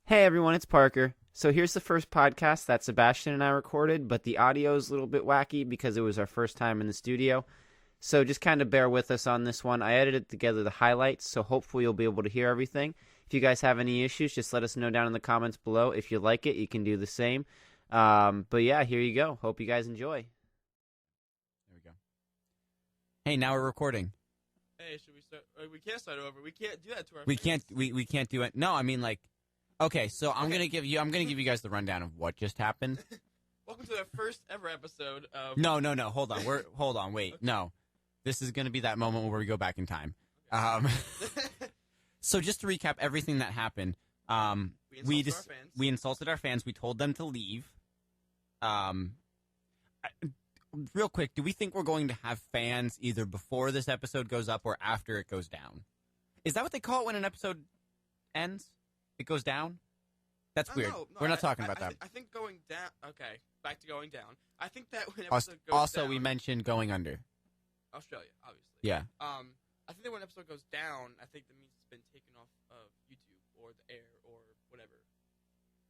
Hey everyone, it's Parker. So here's the first podcast that Sebastian and I recorded, but the audio is a little bit wacky because it was our first time in the studio. So just kind of bear with us on this one. I edited together the highlights, so hopefully you'll be able to hear everything. If you guys have any issues, just let us know down in the comments below. If you like it, you can do the same. But yeah, here you go. Hope you guys enjoy. There we go. Hey, now we're recording. Hey, should we start? We can't start over. We can't do that to our. We fans. can't. We can't do it. No, I mean like. Okay, so I'm gonna give you guys the rundown of what just happened. Welcome to the first ever episode of. No. Hold on. Hold on. Wait. Okay. No. This is gonna be that moment where we go back in time. Okay. So just to recap everything that happened, we insulted our fans. We told them to leave. Real quick, do we think we're going to have fans either before this episode goes up or after it goes down? Is that what they call it when an episode ends? It goes down? That's weird. No, We're not talking about that. I think going down. Okay, back to going down. I think that when episode goes Also, down, we mentioned going under. Australia, obviously. Yeah. I think that when episode goes down, I think that means it's been taken off of YouTube or the air or whatever.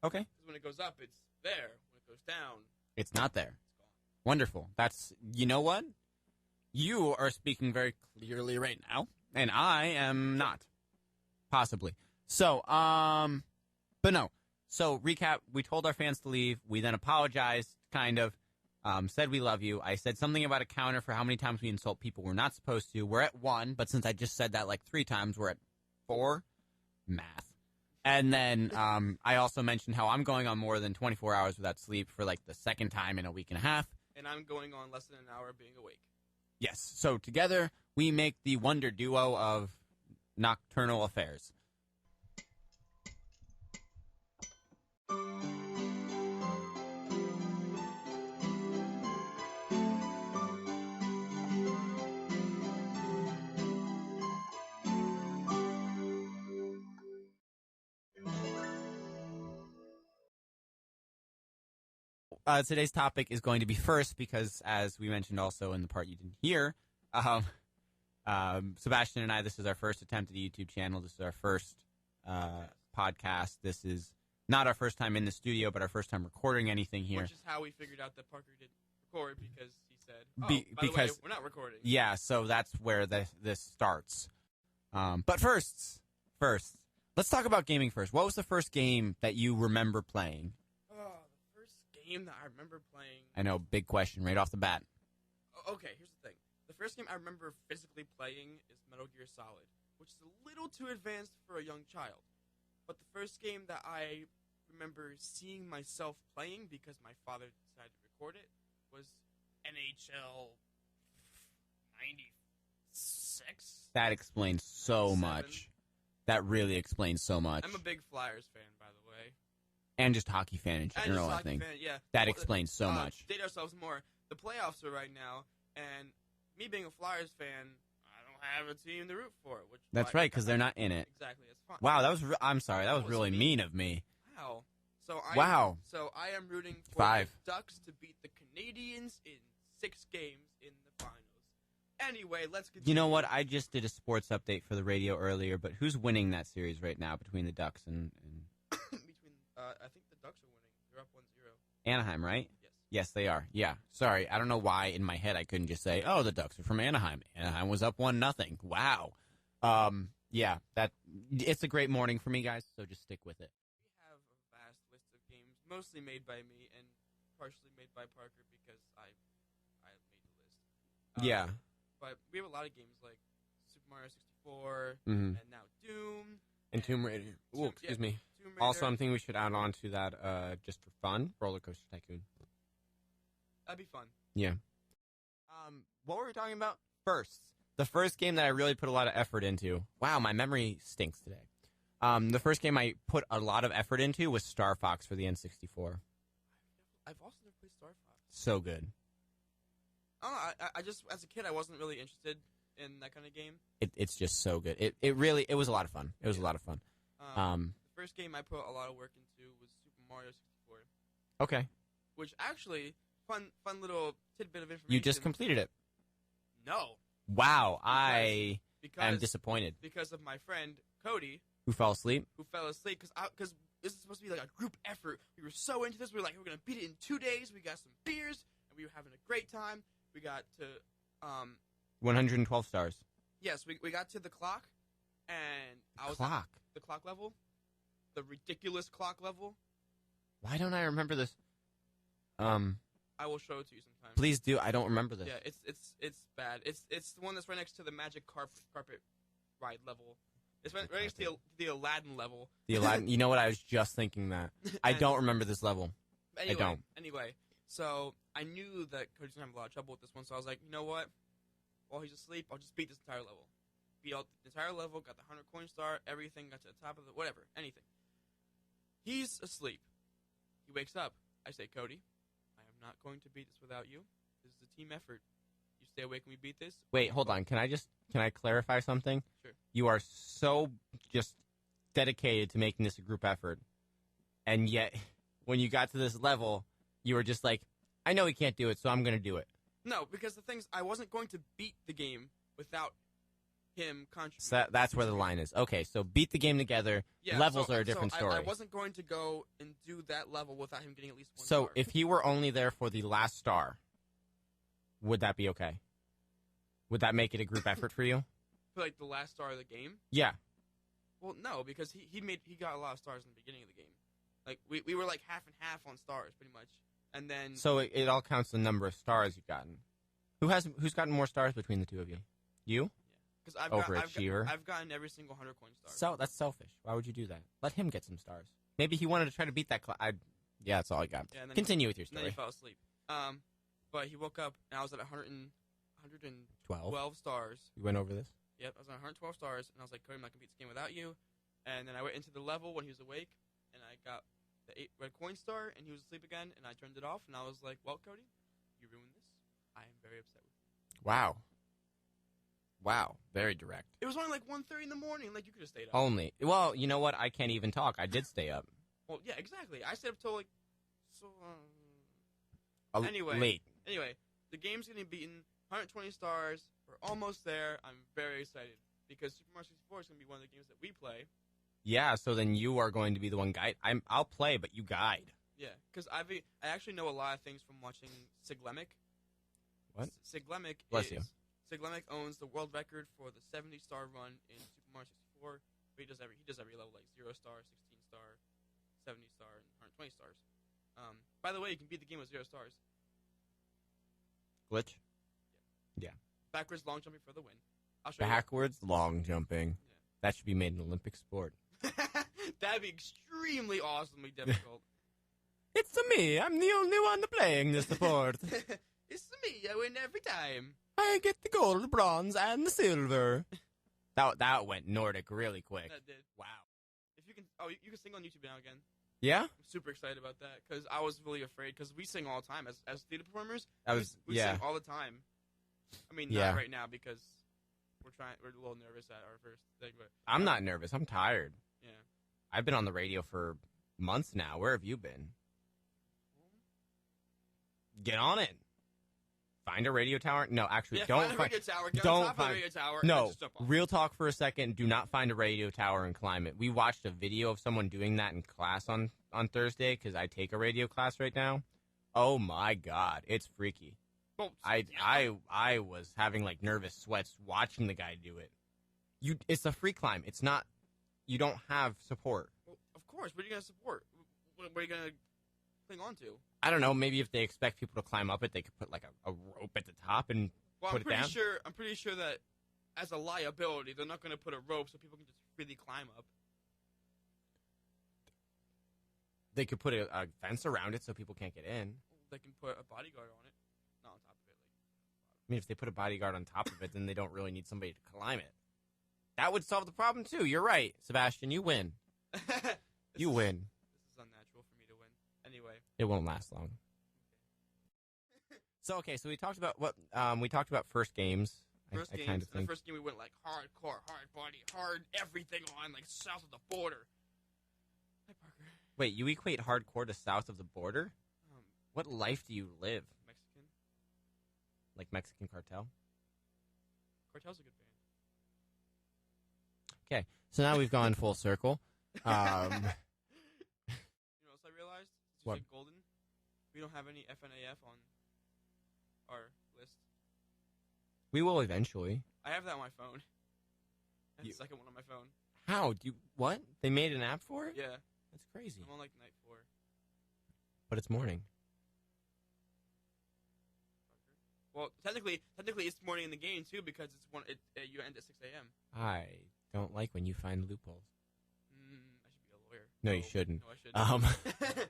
Okay. Because when it goes up, it's there. When it goes down, It's not there. it's gone. Wonderful. You know what? You are speaking very clearly right now, and I am not. Possibly. So, but no. So, recap, we told our fans to leave. We then apologized, kind of, said we love you. I said something about a counter for how many times we insult people we're not supposed to. We're at 1, but since I just said that like 3 times, we're at 4. Math. And then I also mentioned how I'm going on more than 24 hours without sleep for like the second time in a week and a half. And I'm going on less than an hour being awake. Yes. So together we make the wonder duo of nocturnal affairs. Today's topic is going to be first because, as we mentioned also in the part you didn't hear, Sebastian and I, this is our first attempt at a YouTube channel. This is our first podcast. This is not our first time in the studio, but our first time recording anything here. Which is how we figured out that Parker didn't record because he said, "Oh, Be- by the way, because- we're not recording." Yeah, so that's where this starts. But first, let's talk about gaming first. What was the first game that you remember playing? Oh, the first game that I remember playing. I know, big question right off the bat. Okay, here's the thing. The first game I remember physically playing is Metal Gear Solid, which is a little too advanced for a young child. But the first game that I remember seeing myself playing because my father decided to record it was NHL 96. That explains so 97. much. That really explains so much. I'm a big Flyers fan, by the way. And just hockey fan in And general, just I hockey think. fan, yeah. That Well, explains so much. Date ourselves more. The playoffs are right now, and me being a Flyers fan, I don't have a team to root for. That's right, because they're not in it. Exactly, that's fine. Wow, that was. I'm sorry, that was was really mean. mean of me. Wow. So I am rooting for 5. the Ducks to beat the Canadians in 6 games in the finals. Anyway, let's continue. You know what? I just did a sports update for the radio earlier, but who's winning that series right now between the Ducks and Between, I think the Ducks are winning. They're up 1-0. Anaheim, right? Yes. Yes, they are. Yeah. Sorry, I don't know why in my head I couldn't just say, "Oh, the Ducks are from Anaheim." Anaheim was up 1-0. Wow. Yeah, it's a great morning for me, guys. So just stick with it. We have a vast list of games, mostly made by me and partially made by Parker because I made the list. Yeah. But we have a lot of games like Super Mario 64 Mhm. and now Doom. And Tomb Raider. Ooh, excuse me. Tomb Raider. Also, I'm thinking we should add on to that just for fun, Roller Coaster Tycoon. That'd be fun. Yeah. What were we talking about? The first game that I really put a lot of effort into. Wow, my memory stinks today. The first game I put a lot of effort into was Star Fox for the N64. I've also never played Star Fox. So good. I just, as a kid, I wasn't really interested in that kind of game. It's just so good. It was a lot of fun. It was a lot of fun. The first game I put a lot of work into was Super Mario 64, Okay. which actually, fun little tidbit of information. You just completed it. No. Wow, I Because am disappointed. because of my friend Cody, Who fell asleep? who fell asleep because this is supposed to be like a group effort. We were so into this. We were like, we're gonna beat it in 2 days. We got some beers, and we were having a great time. We got to 112 stars. yes, we got to the clock, and I was Clock. at the clock level, the ridiculous clock level. Why don't I remember this? I will show it to you sometime. Please do. I don't remember this. Yeah, it's bad. It's the one that's right next to the magic carpet ride level. It's right next to the Aladdin level. The Aladdin. You know what? I was just thinking that. I don't remember this level. Anyway, I don't. Anyway, so I knew that Cody's gonna have a lot of trouble with this one, so I was like, you know what? While he's asleep, I'll just beat this entire level. Beat out the entire level, got the 100 coin star, everything, got to the top of it, whatever, anything. He's asleep. He wakes up. I say, Cody, I am not going to beat this without you. This is a team effort. You stay awake when we beat this. Wait, hold on. Can I clarify something? Sure. You are so just dedicated to making this a group effort, and yet when you got to this level, you were just like, I know he can't do it, so I'm going to do it. No, because the thing is, I wasn't going to beat the game without him contributing. So that's where the line is. Okay, so beat the game together. Yeah, Levels are a different story. I wasn't going to go and do that level without him getting at least one So star. if he were only there for the last star, would that be okay? Would that make it a group effort for you? For like the last star of the game? Yeah. Well, no, because he got a lot of stars in the beginning of the game. Like we were like half and half on stars, pretty much. And then So it all counts the number of stars you've gotten. Who's gotten more stars between the two of you? You? because Overachiever. I've gotten every single 100 coin star. So that's selfish. Why would you do that? Let him get some stars. Maybe he wanted to try to beat that. Yeah, that's all I got. Yeah, and then Continue with your and then he story. fell asleep. But he woke up and I was at 112 12. stars. We went over this. Yep, I was at 112 stars, and I was like, Cody, I'm not gonna beat this game without you. And then I went into the level when he was awake, and I got the 8 red coin star, and he was asleep again, and I turned it off, and I was like, well, Cody, you ruined this. I am very upset with you. Wow. Wow. Very direct. It was only like 1:30 in the morning. Like, you could have stayed up. Only. Well, you know what? I can't even talk. I did stay up. Well, yeah, exactly. I stayed up till like, so, A- Anyway. Late. Anyway, the game's getting beaten. 120 stars. We're almost there. I'm very excited because Super Mario 64 is going to be one of the games that we play. Yeah, so then you are going to be the one guide. I'll play, but you guide. Yeah, because I actually know a lot of things from watching Siglemic. What? Siglemic Bless you. Siglemic owns the world record for the 70-star run in Super Mario 64. But he does every level, like 0 star, 16 star, 70 star, and 120 stars. By the way, you can beat the game with 0 stars. Glitch? Backwards long jumping for the win. I'll show you. Backwards long jumping. That should be made an Olympic sport. That'd be extremely awesomely difficult. It's me. I'm the only one playing this sport. It's me. I win every time. I get the gold, bronze, and the silver. That went Nordic really quick. That did. Wow. If you can, you can sing on YouTube now again. Yeah? I'm super excited about that because I was really afraid because we sing all the time as theater performers. We yeah. sing all the time. I mean, Yeah. not right now because we're a little nervous at our first thing, but I'm not nervous. I'm tired. yeah. I've been on the radio for months now. Where have you been? Get on it. Find a radio tower. No, actually, Yeah, don't find a radio tower. Get don't on top of find- the radio tower. and No, just jump off. real talk for a second. Do not find a radio tower and climb it. We watched a video of someone doing that in class on Thursday because I take a radio class right now. Oh my god, it's freaky. Well, I was having like nervous sweats watching the guy do it. It's a free climb. It's not. You don't have support. Well, of course. What are you gonna support? What are you gonna cling on to? I don't know. Maybe if they expect people to climb up it, they could put like a rope at the top and Well, put it down. I'm pretty sure that as a liability, they're not gonna put a rope so people can just freely climb up. They could put a fence around it so people can't get in. They can put a bodyguard on it, not on top of it. I mean, if they put a bodyguard on top of it, then they don't really need somebody to climb it. That would solve the problem too. You're right, Sebastian. You win. You win. This is unnatural for me to win. Anyway. It won't last long. So we talked about what we talked about first games. First I games, kind of the think. first game we went like hardcore, hard body, hard everything on, like south of the border. Hi, Parker. Wait, you equate hardcore to south of the border? What life do you live? Mexican. Like Mexican Cartel? Cartel's a good band. Okay, so now we've gone full circle. Did you What? say Golden? We don't have any FNAF on our list. We will eventually. I have that on my phone. That's You- the second one on my phone. How? Do you, what? They made an app for it? Yeah, That's crazy. I'm on like night 4. But it's morning. Well, technically, it's morning in the game too because it's one. You end at 6 a.m. I don't like when you find loopholes. I should be a lawyer. No, you shouldn't. No, I shouldn't.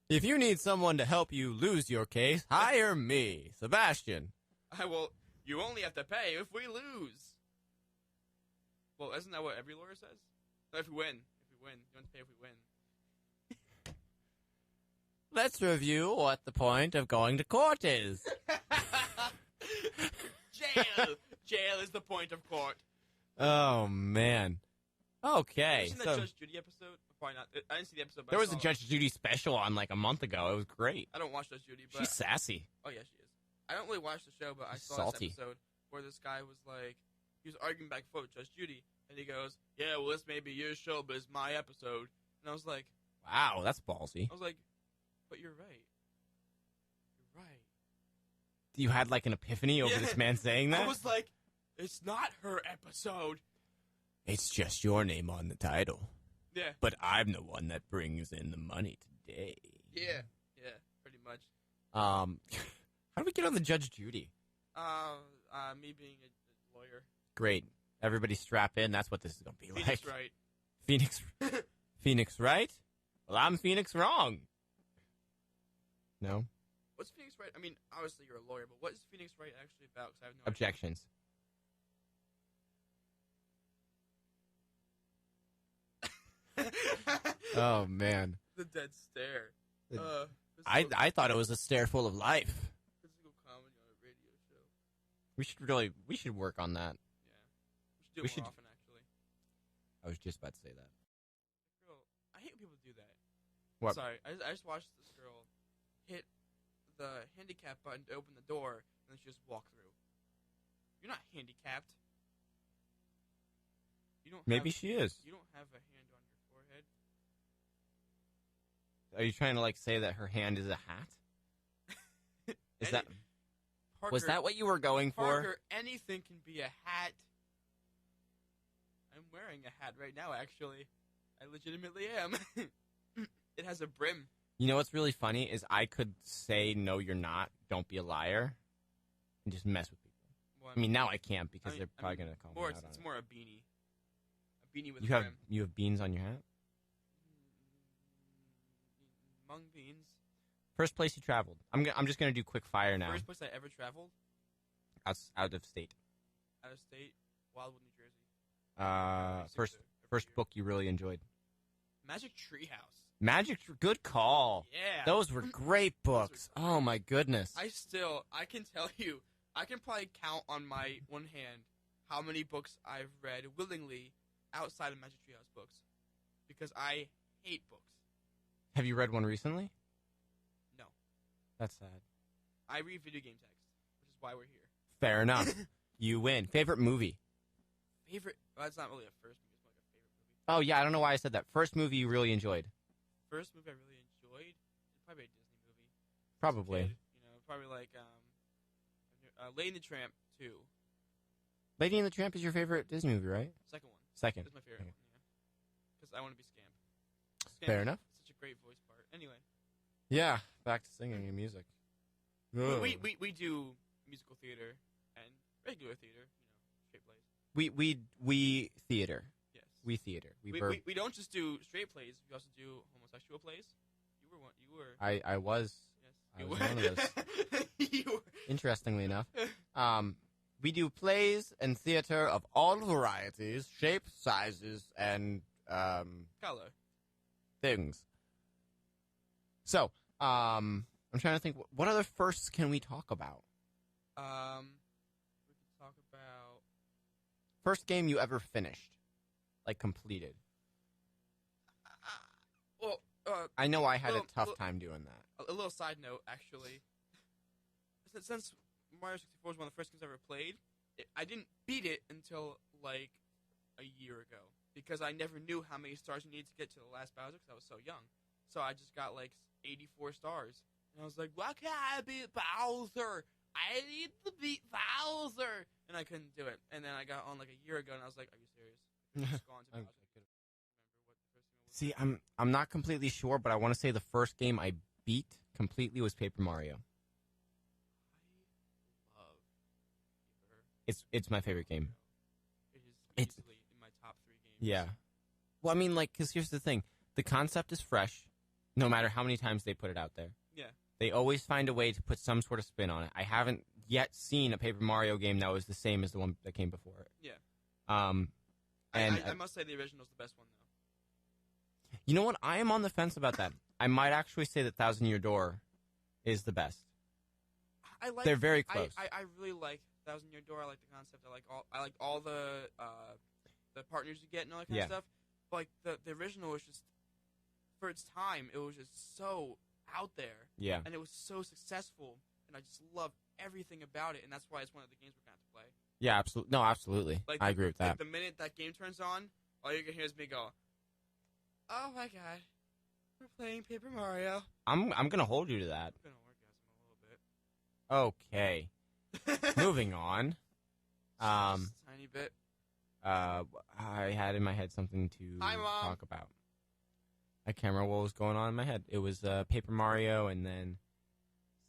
If you need someone to help you lose your case, hire me, Sebastian. I will. You only have to pay if we lose. Well, isn't that what every lawyer says? No, if we win. You don't have to pay if we win. Let's review what the point of going to court is. Jail. Jail is the point of court. Oh, man. Okay. Have you seen So that Judge Judy episode? Probably not. I didn't see the episode. But there I was a saw it. Judge Judy special on like a month ago. It was great. I don't watch Judge Judy, but She's sassy. oh yeah, she is. I don't really watch the show, but I She's saw salty. this episode where this guy was like, he was arguing back and forth with Judge Judy, and he goes, "Yeah, well, this may be your show, but it's my episode." And I was like, Wow, that's ballsy. "But you're right. You're right." You had like an epiphany over Yeah. this man saying that? I was like, "It's not her episode." It's just your name on the title. Yeah, But I'm the one that brings in the money today. yeah, pretty much. How do we get on the Judge Judy? Me being a lawyer. Great. Everybody strap in. That's what this is going to be like. Phoenix Wright. Phoenix. Phoenix right? Well, I'm Phoenix wrong. No? What's Phoenix Wright? I mean, obviously you're a lawyer, but what is Phoenix Wright actually about? 'Cause I have no Objections. idea. Oh, man. The dead stare. The- Physical, I thought it was a stare full of life. physical comedy on a radio show. We should work on that. Yeah, We we should do it should- more often. Actually, I was just about to say that. girl, I hate when people do that. What? Sorry, I just watched this girl hit the handicap button to open the door, and then she just walked through. You're not handicapped. You don't. Maybe have, she is. You don't have a hand on your forehead. Are you trying to like say that her hand is a hat? Is that Parker, was that what you were going for? Parker, anything can be a hat. I'm wearing a hat right now, actually. I legitimately am. It has a brim. You know what's really funny is I could say no, you're not. Don't be a liar, and just mess with people. Well, I mean, now I can't because I mean- they're I probably mean, gonna call more, me out it's on more a beanie. A beanie with it. a brim. You have beans on your hat. Mung beans. First place you traveled. I'm just gonna do quick fire now. First place I ever traveled, Out of state. out of state, Wildwood, New Jersey. First book you really enjoyed. Magic Treehouse. Good call. Yeah. Those were great books. great. Oh my goodness. I can tell you, I can probably count on my one hand how many books I've read willingly outside of Magic Treehouse books, because I hate books. Have you read one recently? No, That's sad. I read video game text, which is why we're here. Fair enough. You win. Favorite movie? Favorite? Well, that's not really a first movie. It's more like a favorite movie. Oh yeah, I don't know why I said that. First movie you really enjoyed. First movie I really enjoyed, probably a Disney movie. As a Probably. kid, probably like Lady and the Tramp 2. Lady and the Tramp is your favorite Disney movie, right? Second one. Second. That's my favorite Okay. one. Yeah. Because I want to be Scamp. Scamp Fair is enough. Such a great voice part. Anyway, Yeah. Back to singing and music. we do musical theater and regular theater. Straight plays. We theater. Yes. We theater. We don't just do straight plays. We also do homosexual plays. You were one. You were. I was. Yes. I You was were. one of those. You were. Interestingly enough, we do plays and theater of all varieties, shapes, sizes, and Color. things. So, I'm trying to think. What other firsts can we talk about? We could talk about. First game you ever finished, like completed. Well, I know I had Well, a tough well- time doing that. a little side note, actually. Since Mario 64 was one of the first games I ever played, I didn't beat it until like a year ago because I never knew how many stars you needed to get to the last Bowser because I was so young. So I just got like 84 stars. And I was like, why can't I beat Bowser? I need to beat Bowser. And I couldn't do it. And then I got on like a year ago, and I was like, are you serious? I could've just gone to Bowser. I could've remember what the first game was. See, I'm not completely sure, but I want to say the first game I beat completely was Paper Mario. I love Paper. It's my favorite game. It is It's- easily in my top 3 games. Yeah. Well, I mean, like, because here's the thing. The concept is fresh, no matter how many times they put it out there. Yeah. They always find a way to put some sort of spin on it. I haven't yet seen a Paper Mario game that was the same as the one that came before it. Yeah. And I must say the original's the best one, though. you know what? I am on the fence about that. I might actually say that Thousand Year Door is the best. They're very close. I really like Thousand Year Door. I like the concept. I like all the partners you get and all that kind Yeah. of stuff. But like the original was just, for its time, it was just so out there, Yeah. and it was so successful, and I just love everything about it, and that's why it's one of the games we're gonna have to play. Yeah, absolutely. No, absolutely. Like I agree with that. Like the minute that game turns on, all you can hear is me go, "Oh my god, we're playing Paper Mario." I'm gonna hold you to that. I'm gonna orgasm Okay. a little bit. Moving on. Just a tiny bit. I had in my head something to Hi, Mom. talk about. I can't remember what was going on in my head. It was Paper Mario and then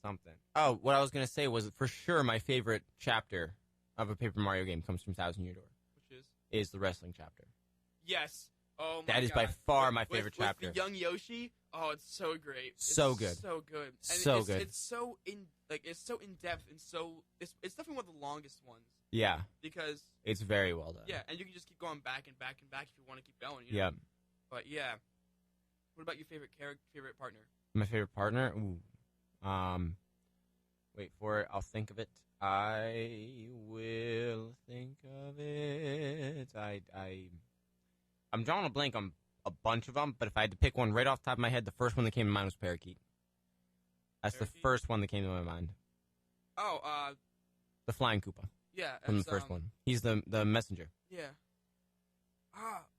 something. Oh, what I was going to say was for sure my favorite chapter of a Paper Mario game comes from Thousand Year Door. Which Is the wrestling chapter. yes. Oh my god. That is by far my favorite chapter. With the young Yoshi. Oh, it's so great. So good. So good. And So good. It's so in depth and so it's definitely one of the longest ones Yeah, because it's very well done. yeah, and you can just keep going back and back and back if you want to keep going. You know? Yeah. But yeah. What about your favorite partner? My favorite partner? Ooh. Wait for it. I'll think of it. I will think of it. I'm drawing a blank on a bunch of them, but if I had to pick one right off the top of my head, the first one that came to mind was Parakeet. That's the Parakeet? first one that came to my mind. Oh, The Flying Koopa yeah. from the it's, first one. He's the messenger. Yeah.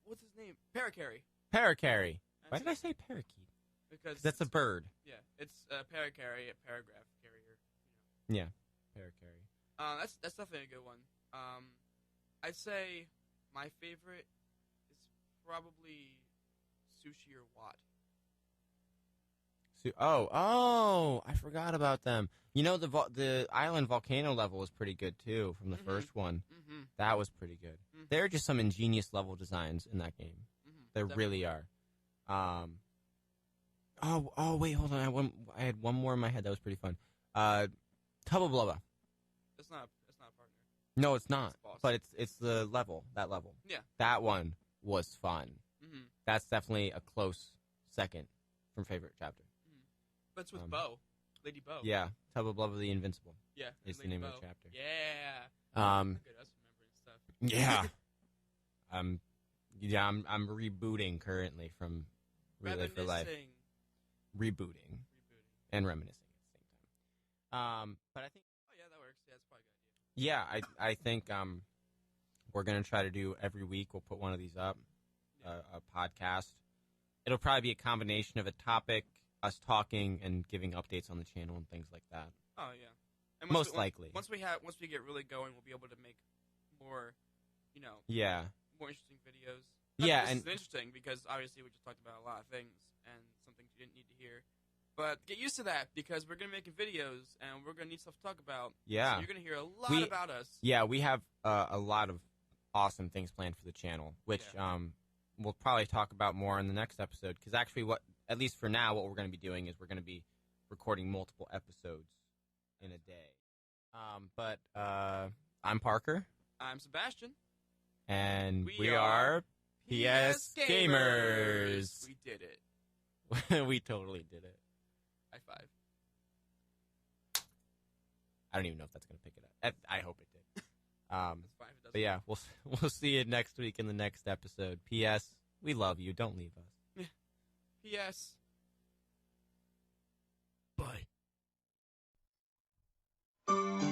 What's his name? Parakarry. Parakarry. Why That's did I say parakeet? Because That's a bird. yeah, it's Parakarry, a paragraph carrier. Yeah, Parakarry. That's definitely a good one. I'd say my favorite is probably Sushi or Watt. I forgot about them. You know, the island volcano level was pretty good, too, from the Mhm. first one. Mm-hmm. That was pretty good. Mhm. There are just some ingenious level designs in that game. There really are. Wait, hold on. I had one more in my head that was pretty fun. Tubba Blubba. That's not a partner. No, it's not. It's a boss. But it's the level. That level. Yeah. That one was fun. Mm-hmm. That's definitely a close second from favorite chapter. But it's with Um, Lady Bo. Yeah, Tubba Blubba the Invincible Yeah. is the Lady name Bo. of the chapter. Yeah. Um, Look at us remembering stuff. Yeah. I'm rebooting currently from Relay for Life. Reminiscing. Rebooting and reminiscing at the same time. But I think Oh yeah, that works. Yeah, that's probably a good idea. yeah, I think we're gonna try to do every week. We'll put one of these up, Yeah. a podcast. It'll probably be a combination of a topic, us talking, and giving updates on the channel and things like that. Oh yeah. And Most likely. Once we get really going, we'll be able to make more, Yeah. more interesting videos. Yeah, this and- is interesting because obviously we just talked about a lot of things and some things you didn't need to hear. But get used to that because we're gonna make videos and we're gonna need stuff to talk about. Yeah. So you're gonna hear a lot about us. Yeah, we have a lot of awesome things planned for the channel, which we'll probably talk about more in the next episode. Because actually, at least for now, what we're going to be doing is we're going to be recording multiple episodes in a day. But I'm Parker, I'm Sebastian. and We we are are PS Gamers. We did it. We totally did it. High five. I don't even know if that's going to pick it up. I hope it did. That's fine if it doesn't. But yeah, we'll see you next week in the next episode. P.S. We love you. Don't leave us. P.S. Bye.